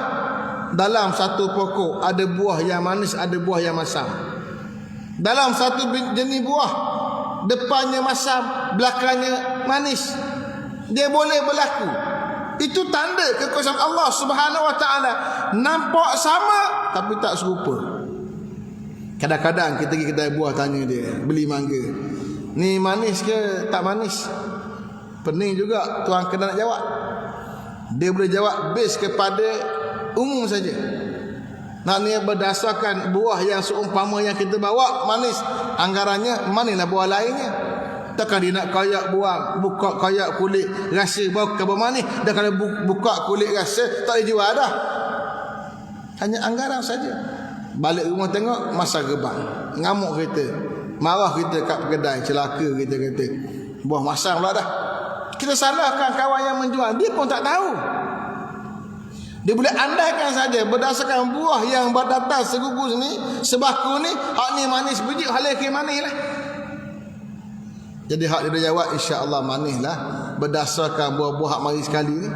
[SPEAKER 1] Dalam satu pokok ada buah yang manis, ada buah yang masam. Dalam satu jenis buah, depannya masam, belakangnya manis. Dia boleh berlaku. Itu tanda kekuasaan Allah Subhanahu wa taala. Nampak sama tapi tak serupa. Kadang-kadang kita pergi kedai buah, tanya dia, beli mangga, ni manis ke tak manis? Pening juga tuan kena nak jawab. Dia boleh jawab base kepada umum saja. Nak ni berdasarkan buah yang seumpama yang kita bawa manis, anggarannya manilah buah lainnya. Takkan dia nak kayak buah, buka kayak kulit rasa bau kabar manis, dah kalau buka kulit rasa tak dijual dah. Hanya anggaran saja. Balik rumah tengok masa gebang, ngamuk kita, marah kita kat kedai, celaka kita kata buah masam pula dah. Kita salahkan kawan yang menjual, dia pun tak tahu. Dia boleh andaikan saja berdasarkan buah yang datang segugus ni, sebaku ni, hak ni manis biji, hal lain manis lah. Jadi hak dia jawab insya-Allah manis lah berdasarkan buah-buah hak mari sekali ni.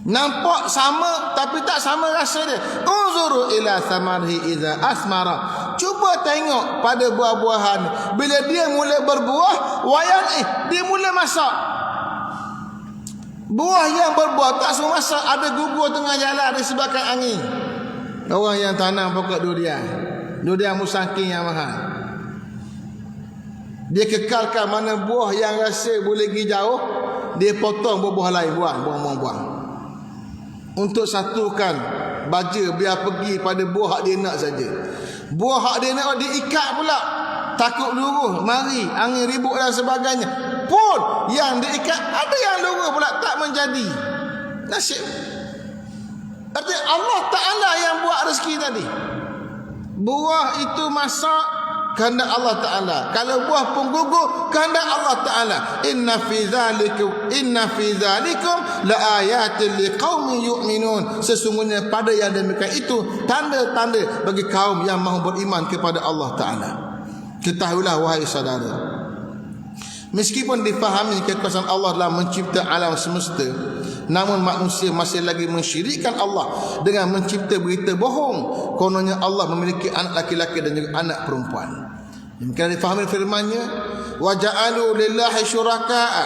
[SPEAKER 1] Nampak sama tapi tak sama rasa dia. Unzuru ila samarhi idza asmara. Cuba tengok pada buah-buahan bila dia mula berbuah, wayan dia mula masak. Buah yang berbuah tak semua masak, ada gugur tengah jalan disebabkan angin. Orang yang tanam pokok durian, durian musangking yang mahal, dia kekalkan mana buah yang rasa boleh pergi jauh, dia potong buah-buah lain, buang. Untuk satukan baja biar pergi pada buah hak dia nak saja. Buah hak dia nak diikat pula, takut luruh, mari angin ribut dan sebagainya. Pun yang diikat ada yang luruh pula, tak menjadi. Nasib. Artinya Allah Ta'ala yang buat rezeki tadi. Buah itu masak kehendak Allah Ta'ala. Kalau buah pun gugur, kehendak Allah Ta'ala. Inna fi zalikum la ayatin liqaumin yu'minun. Sesungguhnya pada yang demikian itu tanda-tanda bagi kaum yang mahu beriman kepada Allah Ta'ala. Ketahuilah wahai saudara, meskipun difahami kekuasaan Allah dalam mencipta alam semesta, namun manusia masih lagi mensyirikkan Allah dengan mencipta berita bohong kononnya Allah memiliki anak laki-laki dan juga anak perempuan. Demikian difahami firman-Nya, wa ja'alu lillahi syuraka'a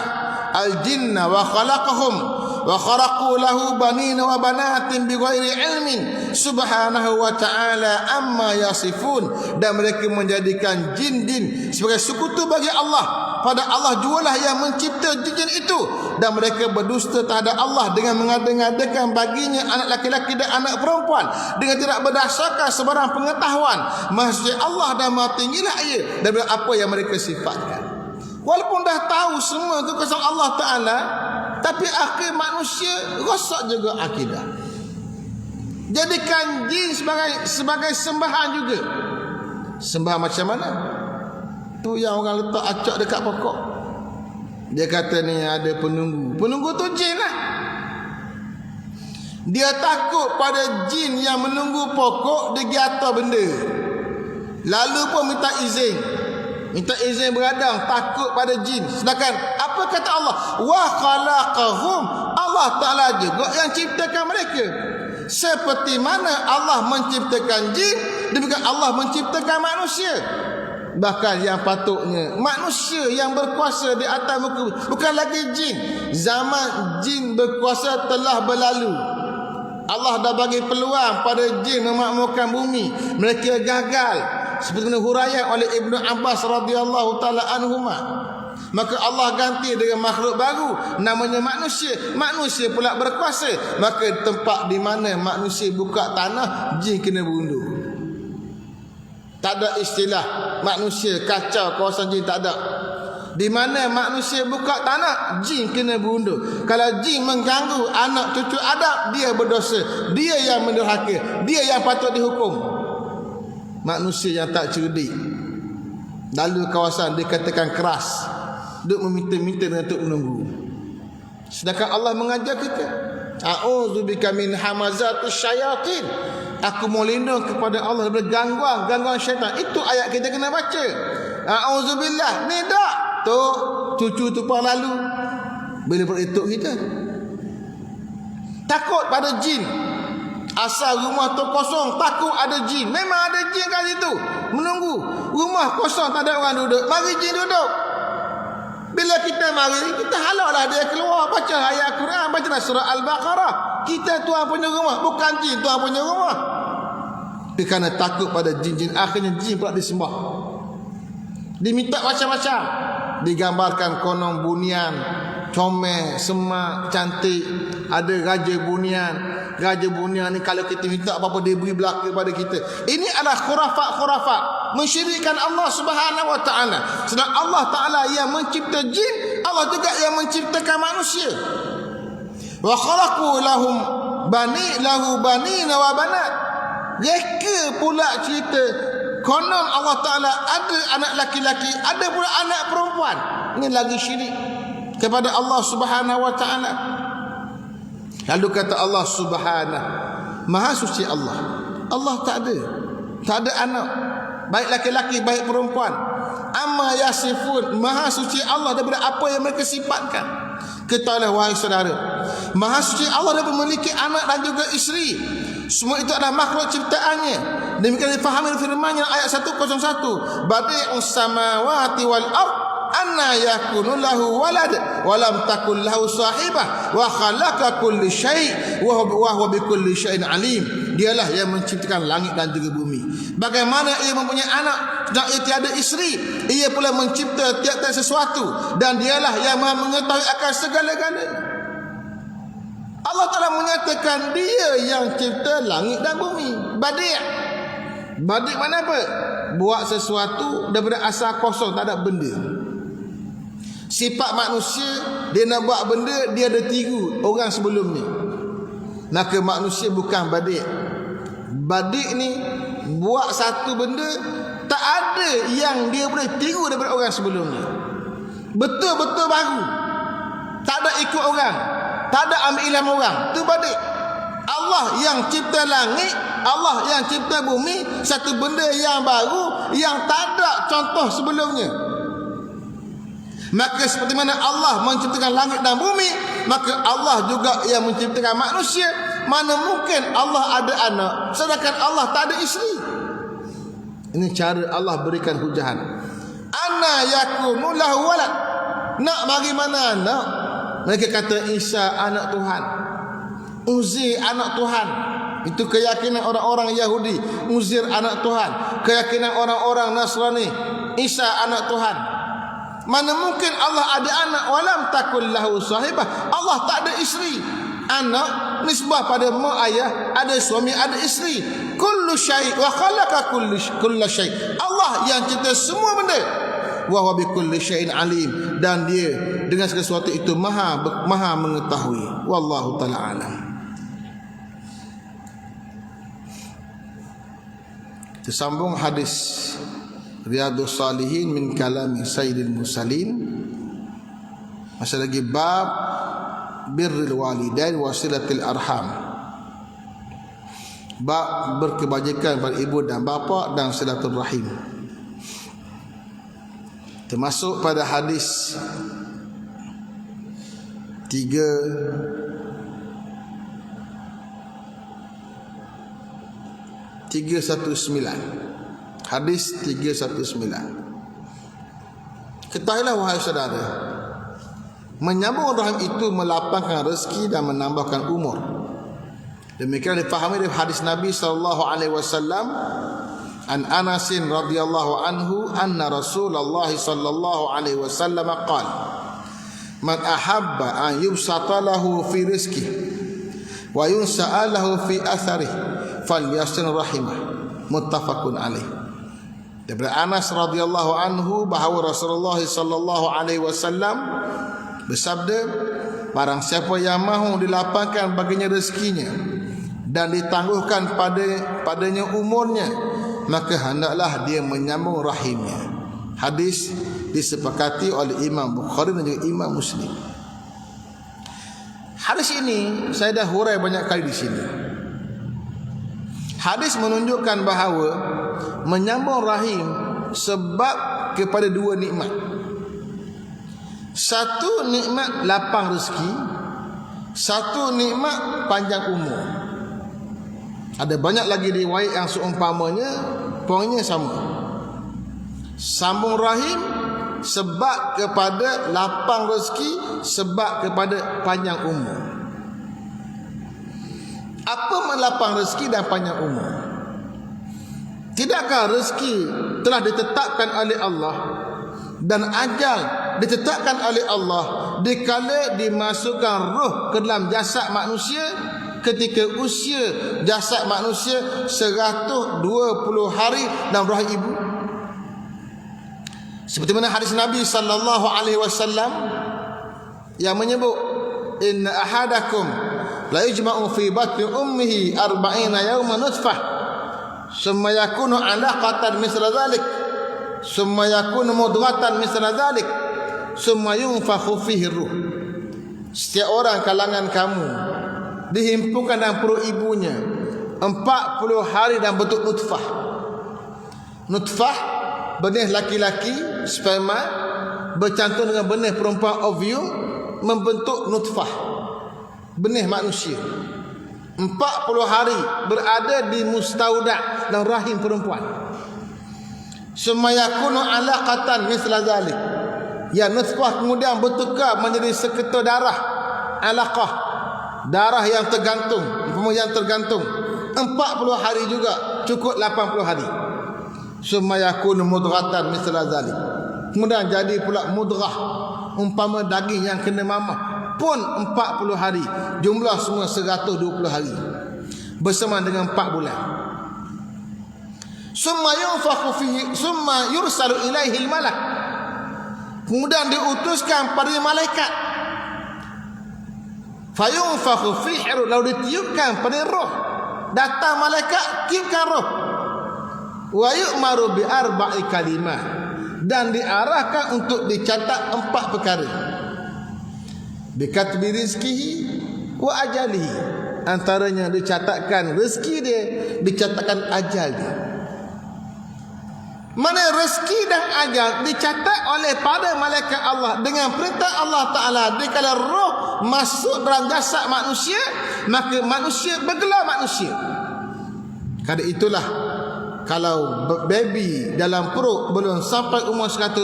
[SPEAKER 1] al-jinna wa khalaqahum wa kharaqu lahu banina wa banatin bighairi ilmin subhanahu wa ta'ala amma yasifun. Dan mereka menjadikan jin-jin sebagai sekutu bagi Allah, pada Allah jualah yang mencipta jin itu, dan mereka berdusta terhadap Allah dengan mengada-ngadakan baginya anak laki-laki dan anak perempuan dengan tidak berdasarkan sebarang pengetahuan. Maksudnya Allah dah maha tinggilah ia daripada apa yang mereka sifatkan. Walaupun dah tahu semua kekuasaan Allah Ta'ala, tapi akhir manusia rosak juga akidah. Jadikan jin sebagai sembahan juga. Sembahan macam mana? Tu yang orang letak acak dekat pokok. Dia kata ni ada penunggu. Penunggu tu jin lah. Dia takut pada jin yang menunggu pokok, dia pergi atas benda. Lalu pun minta izin beradang, takut pada jin. Sedangkan apa kata Allah? Wa khalaqahum. Allah Ta'ala juga yang ciptakan mereka. Seperti mana Allah menciptakan jin, demikian Allah menciptakan manusia. Bahkan yang patutnya manusia yang berkuasa di atas muka, bukan lagi jin. Zaman jin berkuasa telah berlalu. Allah dah bagi peluang pada jin memakmurkan bumi, mereka gagal. seperti mana huraian oleh Ibnu Abbas radhiyallahu taala anhuma. Maka Allah ganti dengan makhluk baru namanya manusia. Manusia pula berkuasa. Maka tempat di mana manusia buka tanah, jin kena berundur. Tak ada istilah manusia kacau kawasan jin, tak ada. Di mana manusia buka tanah, jin kena berundur. Kalau jin mengganggu anak cucu Adam, dia berdosa. Dia yang menderhaka, dia yang patut dihukum. Manusia yang tak cerdik, lalu kawasan dikatakan keras, duk meminta-minta untuk menunggu. Sedangkan Allah mengajar kita, a'udzubika min hamazatus syayatin. Aku mau lindung kepada Allah daripada gangguan syaitan. Itu ayat kita kena baca. A'udzubillah. Ni tak tu cucu tumpang lalu bila berituk kita. Takut pada jin. Asal rumah tu kosong, takut ada jin. Memang ada jin kat situ menunggu. Rumah kosong, tak ada orang duduk, mari jin duduk. Bila kita mari, kita halaklah dia keluar, baca ayat Quran, baca surah Al-Baqarah. Kita tuan punya rumah, bukan jin tuan punya rumah. Tapi kerana takut pada jin-jin, akhirnya jin pula disembah. Diminta macam-macam. Digambarkan konon bunian, comel, semak, cantik. Ada raja bunian. Raja bunian ni kalau kita minta apa-apa, dia beri belaka pada kita. Ini adalah khurafat-khurafat, mensyirikkan Allah Subhanahu wa taala. Sedang Allah Taala yang mencipta jin, Allah juga yang menciptakan manusia. Wa khalaqu lahum banina wa banat. Reka pula cerita konon Allah Taala ada anak laki-laki, ada pula anak perempuan. Ini lagi syirik kepada Allah Subhanahu wa taala. Lalu kata Allah Subhanahu, Maha suci Allah. Allah tak ada anak, baik laki-laki baik perempuan. Amma yasifun, Maha suci Allah daripada apa yang mereka sifatkan. Ketahuilah wahai saudara, Maha suci Allah daripada memiliki anak dan juga isteri. Semua itu adalah makhluk ciptaannya. Demikian difahami firman-Nya ayat 101. Badi'us samawati wal ard, anna yakunu lahu walad wa lam takul lahu sahibah wa khalaqa kulli syai' wa huwa bikulli syai'in alim. Dialah yang menciptakan langit dan juga bumi. Bagaimana ia mempunyai anak dan ia tiada isteri, ia pula mencipta tiap-tiap sesuatu, dan dialah yang Maha mengetahui akan segala-galanya. Allah Ta'ala menyatakan dia yang cipta langit dan bumi. Badi'. Badi' mana apa? Buat sesuatu daripada asal kosong, tak ada benda. Sifat manusia, dia nak buat benda, dia ada tiru orang sebelum ni. Maka manusia bukan badi'. Badi' ni buat satu benda, tak ada yang dia boleh tiru daripada orang sebelum ni. Betul-betul baru, tak ada ikut orang, tak ada ambil ilham orang. Itu badi'. Allah yang cipta langit, Allah yang cipta bumi, satu benda yang baru yang tak ada contoh sebelumnya. Maka seperti mana Allah menciptakan langit dan bumi, maka Allah juga yang menciptakan manusia. Mana mungkin Allah ada anak sedangkan Allah tak ada isteri. Ini cara Allah berikan hujahan. Anna yakunu lahu walad. Nak bagi mana anak? Mereka kata Isa anak Tuhan, Uzair anak Tuhan. Itu keyakinan orang-orang Yahudi. Uzair anak Tuhan. Keyakinan orang-orang Nasrani, Isa anak Tuhan. Mana mungkin Allah ada anak? Walam takul lahu sahibah. Allah tak ada isteri. Anak nisbah pada mak ayah, ada suami, ada isteri. Kullu syai' wa khalaqa kullu syai'. Allah yang cipta semua benda. Wa huwa bikulli syai'in alim, dan dia dengan segala sesuatu itu maha mengetahui. Wallahu taala alam. Tersambung hadis Riyadhus Salihin min kalami Sayyidil Mursalin. Masih lagi bab birrul walidain wa silatil arham. Bab berkebajikan pada ibu dan bapa dan silaturahim. Termasuk pada hadis 319. Hadis 319. Ketahuilah wahai saudara, menyambung rahim itu melapangkan rezeki dan menambahkan umur. Demikian difahami dari hadis Nabi SAW. An Anas radhiyallahu anhu anna Rasulullah sallallahu alaihi wasallam qala man ahabba an yubsata lahu fi rizqihi wa yunsa'a lahu fi atharihi falyasil rahimah. Muttafaqun alaih. Daripada Anas radhiyallahu anhu bahawa Rasulullah sallallahu alaihi wasallam bersabda, barang siapa yang mahu dilapangkan baginya rezekinya dan ditangguhkan padanya umurnya, maka hendaklah dia menyambung rahimnya. Hadis disepakati oleh Imam Bukhari dan juga Imam Muslim. Hadis ini saya dah hurai banyak kali di sini. Hadis menunjukkan bahawa menyambung rahim sebab kepada dua nikmat. Satu nikmat lapang rezeki, satu nikmat panjang umur. Ada banyak lagi riwayat yang seumpamanya, poinnya sama. Sambung rahim sebab kepada lapang rezeki, sebab kepada panjang umur. Apa melapang rezeki dan panjang umur? Tidakkah rezeki telah ditetapkan oleh Allah dan ajal ditetapkan oleh Allah dikala dimasukkan roh ke dalam jasad manusia ketika usia jasad manusia 120 hari dalam rahim ibu? Seperti mana hadis Nabi sallallahu alaihi wasallam yang menyebut inna ahadakum la yujma'u fi batni ummihi 40 yawman nutfah summa yakunu 'alaqatan misla dhalik summa yakunu mudghatan misla dhalik summa yunfakhu fihi ruh. Setiap orang kalangan kamu dihimpunkan dalam perut ibunya 40 hari dalam bentuk nutfah. Nutfah benih laki-laki sperma bercampur dengan benih perempuan ovum membentuk nutfah benih manusia. 40 hari berada di mustaudak dan rahim perempuan. Summa yakunu 'alaqatan misla dhalik. Ya, nutfah kemudian bertukar menjadi seketul darah, alaqah, darah yang tergantung, yang tergantung 40 hari juga, cukup 80 hari. Summa yakunu mudghatan misla dhalik. Kemudian jadi pula mudrah, umpama daging yang kena mamah, pun 40 hari. Jumlah semua 120 hari bersama dengan 4 bulan. Summa yunfakhu fihi summa yursalu ilaihi al-malak. Kemudian diutuskan pada malaikat. Fayunfakhu fihi, lalu ditiupkan pada roh. Datang malaikat, tiupkan roh. Wa yu'maru bi arba'i kalimat, dan diarahkan untuk dicatat 4 perkara. Bikatbi rizkihi wa ajalihi, antaranya dicatatkan rezeki dia, dicatatkan ajal dia. Mana rezeki dan ajal dicatat oleh pada malaikat Allah dengan perintah Allah Ta'ala. Dikala roh masuk dalam jasad manusia, maka manusia bergelar manusia. Kerana itulah kalau baby dalam perut belum sampai umur 120,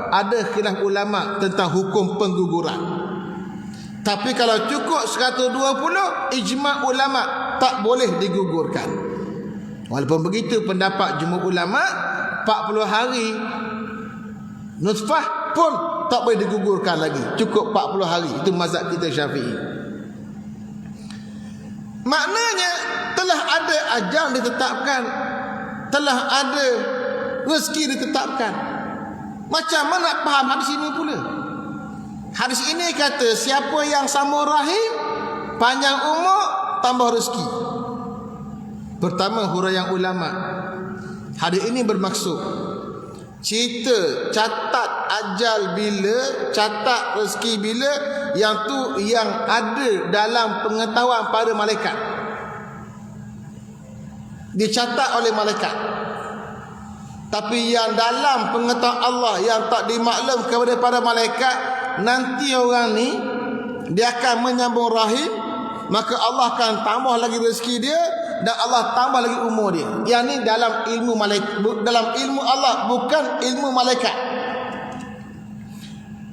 [SPEAKER 1] ada khilaf ulama tentang hukum pengguguran. Tapi kalau cukup 120, ijma' ulama tak boleh digugurkan. Walaupun begitu pendapat jumhur ulama, 40 hari nutfah pun tak boleh digugurkan lagi, cukup 40 hari. Itu mazhab kita Syafi'i. Maknanya telah ada ajal ditetapkan, telah ada rezeki ditetapkan. Macam mana nak faham hadis ini pula? Hadis ini kata siapa yang sambung rahim, panjang umur, tambah rezeki. Pertama huraian ulama, hadis ini bermaksud cerita catat ajal bila, catat rezeki bila, yang tu yang ada dalam pengetahuan para malaikat, dicatat oleh malaikat. Tapi yang dalam pengetahuan Allah yang tak dimaklum kepada para malaikat, nanti orang ni dia akan menyambung rahim, maka Allah akan tambah lagi rezeki dia dan Allah tambah lagi umur dia. Yang ni dalam ilmu malaikat, dalam ilmu Allah, bukan ilmu malaikat.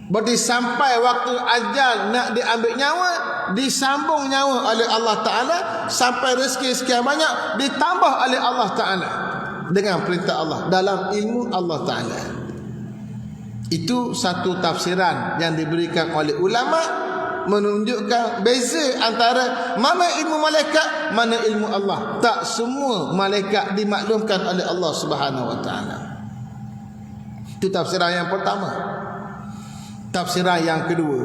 [SPEAKER 1] Berarti sampai waktu ajal nak diambil nyawa, disambung nyawa oleh Allah Ta'ala, sampai rezeki sekian banyak ditambah oleh Allah Ta'ala. dengan perintah Allah dalam ilmu Allah Ta'ala. Itu satu tafsiran yang diberikan oleh ulama, menunjukkan beza antara mana ilmu malaikat, mana ilmu Allah. Tak semua malaikat dimaklumkan oleh Allah Subhanahu wa taala. Itu tafsiran yang pertama. Tafsiran yang kedua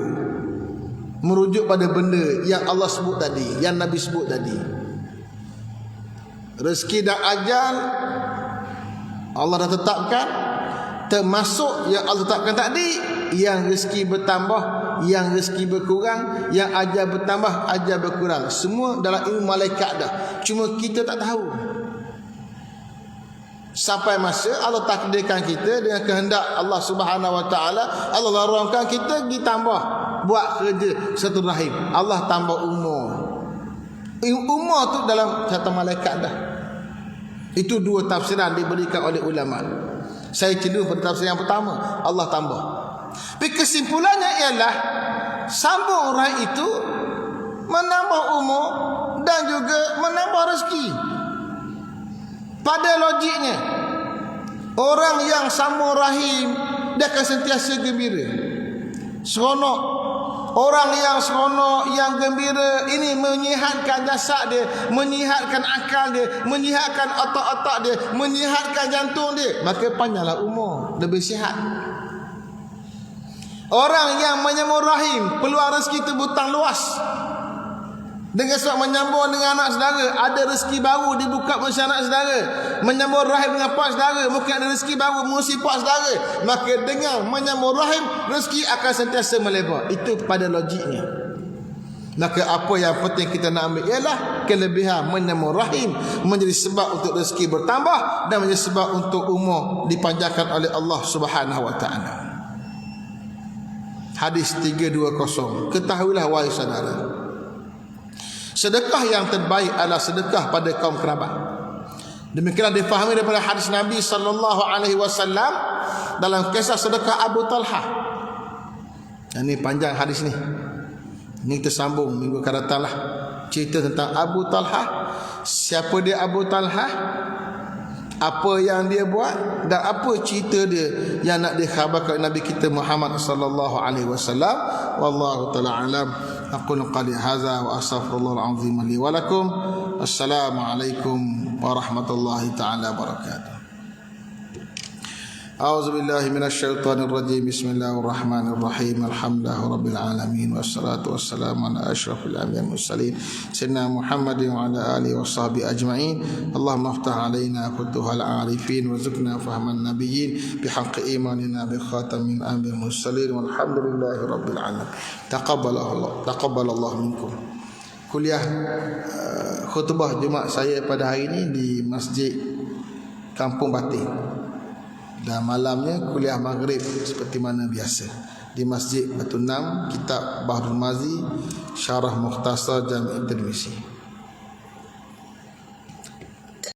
[SPEAKER 1] merujuk pada benda yang Allah sebut tadi, yang Nabi sebut tadi. Rezeki dan ajal Allah dah tetapkan, termasuk yang Allah tetapkan tadi, yang rezeki bertambah, yang rezeki berkurang, yang ajal bertambah, ajal berkurang, semua dalam ilmu malaikat dah. Cuma kita tak tahu. Sampai masa Allah takdirkan kita dengan kehendak Allah Subhanahu wa taala, Allah larangkan kita ditambah buat kerja satu rahim. Allah tambah umur. Umur tu dalam satu malaikat dah. Itu dua tafsiran diberikan oleh ulama. Saya cenderung pada tafsiran yang pertama, Allah tambah. Tapi kesimpulannya ialah sambung rahim itu menambah umur dan juga menambah rezeki. Pada logiknya, orang yang sambung rahim dia akan sentiasa gembira, seronok. Orang yang seronok, yang gembira, ini menyihatkan jasad dia, menyihatkan akal dia, menyihatkan otak-otak dia, menyihatkan jantung dia. Maka panjanglah umur, lebih sihat. Orang yang menyambung rahim, peluang rezeki itu butang luas. Dengan sebab menyambung dengan anak saudara, ada rezeki baru dibuka bersama anak saudara. Menyambung rahim dengan pak saudara, mungkin ada rezeki baru mengurusi pak saudara. Maka dengan menyambung rahim, rezeki akan sentiasa melebar. Itu pada logiknya. Maka apa yang penting kita nak ambil ialah kelebihan menyambung rahim menjadi sebab untuk rezeki bertambah dan menjadi sebab untuk umur dipanjangkan oleh Allah Subhanahu wa taala. Hadis 320. Ketahuilah wahai saudara, sedekah yang terbaik adalah sedekah pada kaum kerabat. Demikianlah difahami daripada hadis Nabi sallallahu alaihi wasallam dalam kisah sedekah Abu Talhah. Ini panjang hadis ni. Ini kita sambung minggu akan datanglah. Cerita tentang Abu Talhah. Siapa dia Abu Talhah? Apa yang dia buat dan apa cerita dia yang nak dikhabarkan Nabi kita Muhammad sallallahu alaihi wasallam. Wallahu taala alam. Aqulu qali hadza wa astaghfirullahal azim li wa lakum. Assalamualaikum warahmatullahi taala wabarakatuh. A'udzu billahi minasy syaithanir rajim. Bismillahirrahmanirrahim. Alhamdulillahirabbil alamin wassalatu wassalamu ala asyrafil anbiya'i wal mursalin sayyidina Muhammadin wa ala alihi washabihi ajma'in. Allahumma iftah alaina futuhal arifin warzuqna fahman nabiyyin bihaqqi imanina bi khatamin anbiya'il mursalin walhamdulillahirabbil alamin. Taqabbalallahu minkum. Kuliah khutbah Jumaat saya pada hari ini di Masjid Kampung Batin. Dan malamnya kuliah maghrib seperti mana biasa di Masjid Batu Enam, Kitab Bahrul Mazi, Syarah Mukhtasar Jami' Tirmizi.